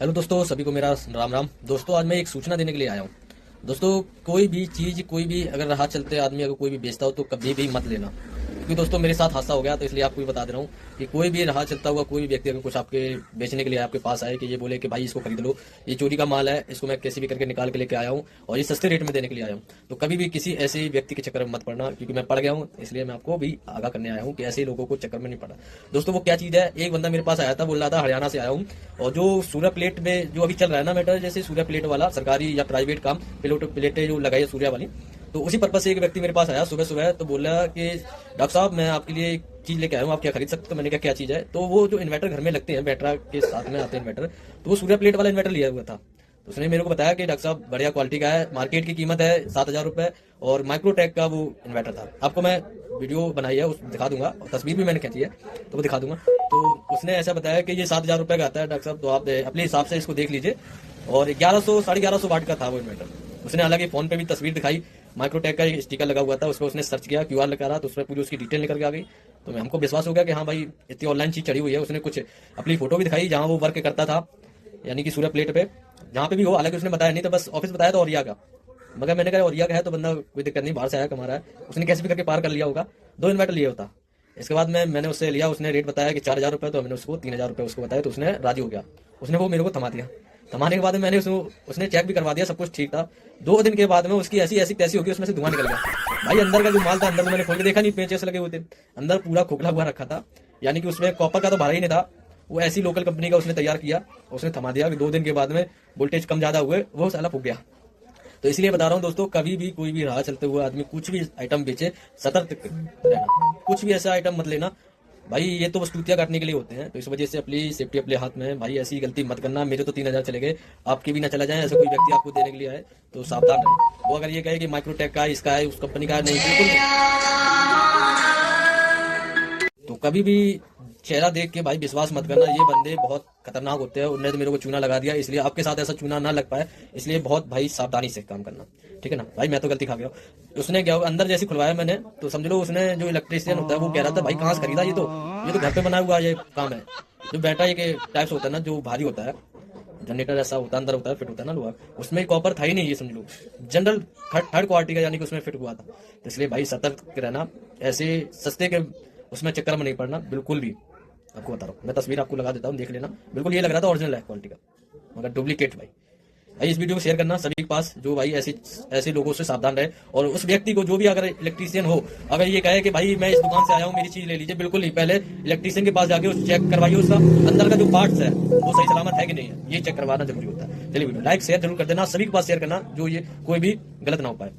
Hello दोस्तों, सभी को मेरा राम राम। दोस्तों, आज मैं एक सूचना देने के लिए आया हूँ। दोस्तों, कोई भी चीज़, कोई भी अगर राह चलते आदमी अगर कोई भी बेचता हो तो कभी भी मत लेना, क्योंकि दोस्तों मेरे साथ हादसा हो गया, तो इसलिए आपको भी बता दे रहा हूँ कि कोई भी राह चलता हुआ कोई भी व्यक्ति अगर कुछ आपके बेचने के लिए आपके पास आए कि ये बोले कि भाई इसको खरीद लो, ये चोरी का माल है, इसको मैं कैसे भी करके निकाल के लेके आया हूँ और ये सस्ते रेट में देने के लिए आया हूँ, तो कभी भी किसी ऐसे व्यक्ति के चक्कर में मत पड़ना, क्योंकि मैं पड़ गया हूँ। इसलिए मैं आपको भी आगाह करने आया हूँ कि ऐसे लोगों को चक्कर में नहीं पड़ा। दोस्तों, वो क्या चीज़ है, एक बंदा मेरे पास आया था, बोल रहा था हरियाणा से आया हूँ, और जो सूर्य प्लेट में जो अभी चल रहा है ना मैटर, जैसे सूर्य प्लेट वाला सरकारी या प्राइवेट काम, प्लेटें जो लगाई है सूर्य वाली, तो उसी पर्पज से एक व्यक्ति मेरे पास आया सुबह सुबह, तो बोला कि डॉक्टर साहब मैं आपके लिए एक चीज लेके आया हूँ, आप क्या खरीद सकते हो? तो मैंने कहा क्या चीज है? तो वो जो इन्वर्टर घर में लगते हैं, बैटरा के साथ में आते हैं इन्वर्टर, तो वो सूर्य प्लेट वाला इन्वर्टर लिया हुआ था। तो उसने मेरे को बताया कि डॉक्टर साहब बढ़िया क्वालिटी का है, मार्केट की कीमत है 7,000 रुपए, और माइक्रोटेक का वो इन्वर्टर था। आपको मैं वीडियो बनाई है, उस दिखा दूंगा, और तस्वीर भी मैंने खींची है तो वो दिखा दूंगा। तो उसने ऐसा बताया कि ये 7,000 रुपए का आता है डॉक्टर साहब, तो आप अपने हिसाब से इसको देख लीजिए, और 1100 1150 वाट का था वो इन्वर्टर। उसने हालांकि फोन पे भी तस्वीर दिखाई, माइक्रोटेक का एक स्टिकर लगा हुआ था, उस पर उसने सर्च किया, क्यूआर लगा रहा, तो उसमें पूरी उसकी डिटेल निकल के आ गई। तो हमको विश्वास हो गया कि हाँ भाई इतनी ऑनलाइन चीज चढ़ी हुई है। उसने कुछ अपनी फोटो भी दिखाई जहाँ वो वर्क करता था, यानी कि सूर्य प्लेट पे जहाँ पे भी हो, हालांकि उसने बताया नहीं, तो बस ऑफिस बताया था ओरिया का, मगर मैंने कहा ओरिया का है तो बंदा कोई दिक्कत नहीं, बाहर से आया कमा रहा है, उसने कैसे भी करके पार कर लिया होगा। 2 इन्वर्टर लिए होता। इसके बाद मैंने उससे लिया, उसने रेट बताया कि 4,000 रुपये, तो मैंने उसको 3,000 रुपये उसको बताया, तो उसने राजी हो गया। उसने वो मेरे को थमा दिया। थमाने के बाद में मैंने उसने चेक भी करवा दिया, सब कुछ ठीक था। 2 दिन के बाद में उसकी ऐसी ऐसी तैसी होगी, उसमें से धुआं निकल गया। भाई अंदर का जो माल था, अंदर तो मैंने खोल के देखा नहीं, पेचेस लगे हुए थे, अंदर पूरा खोखला हुआ रखा था, यानी कि उसमें कॉपर का तो भरा ही नहीं था। वो ऐसी लोकल कंपनी का उसने तैयार किया, उसने थमा दिया कि 2 दिन के बाद में वोल्टेज कम ज्यादा हुए, वो साला फूक गया। तो इसलिए बता रहा हूँ दोस्तों, कभी भी कोई भी राह चलते हुए आदमी कुछ भी आइटम बेचे, सतर्क रहना, कुछ भी ऐसा आइटम मत लेना। भाई ये तो बस टूतिया काटने के लिए होते हैं, तो इस वजह से अपनी सेफ्टी अपने हाथ में है भाई, ऐसी गलती मत करना। मेरे तो 3,000 चले गए, आपके भी ना चला जाए। ऐसा कोई व्यक्ति आपको देने के लिए आए तो सावधान रहे। वो अगर ये कहे कि माइक्रोटेक का है, इसका है, उस कंपनी का है, नहीं, बिल्कुल तो कभी भी चेहरा देख के भाई विश्वास मत करना। ये बंदे बहुत खतरनाक होते हैं, उन्होंने तो मेरे को चूना लगा दिया, इसलिए आपके साथ ऐसा चूना ना लग पाए, इसलिए बहुत भाई सावधानी से काम करना, ठीक है ना भाई। मैं तो गलती खा गया। उसने क्या अंदर जैसे खुलवाया मैंने, तो समझ लो उसने जो इलेक्ट्रिशियन होता है वो कह रहा था भाई कहाँ से खरीदा, ये तो घर पे बना हुआ ये काम है। जो बैटरी के टाइप्स होता है ना, जो भारी होता है, जनरेटर ऐसा होता है, अंदर होता है, फिट होता है ना लोहा, उसमें कॉपर था ही नहीं, ये समझ लो जनरल थर्ड क्वालिटी का, यानी कि उसमें फिट हुआ था। तो इसलिए भाई सतर्क रहना, ऐसे सस्ते के उसमें चक्कर में नहीं पड़ना बिल्कुल भी। आपको बता रहा हूँ, मैं तस्वीर आपको लगा देता हूँ, देख लेना, बिल्कुल ये लग रहा था ओरिजिनल है क्वालिटी का, मगर डुप्लीकेट भाई। भाई इस वीडियो को शेयर करना सभी के पास, जो भाई ऐसे ऐसे लोगों से सावधान रहे। और उस व्यक्ति को, जो भी अगर इलेक्ट्रीशियन हो, अगर ये कहे कि भाई मैं इस दुकान से आया हूँ मेरी चीज ले लीजिए, बिल्कुल नहीं। पहले इलेक्ट्रीशियन के पास जाके चेक करवाइए, उसका अंदर का जो पार्ट्स है वो सही सलामत है कि नहीं है, ये चेक करवाना जरूरी होता है। चलिए वीडियो लाइक शेयर जरूर कर देना, सभी के पास शेयर करना, जो ये कोई भी गलत ना हो पाए।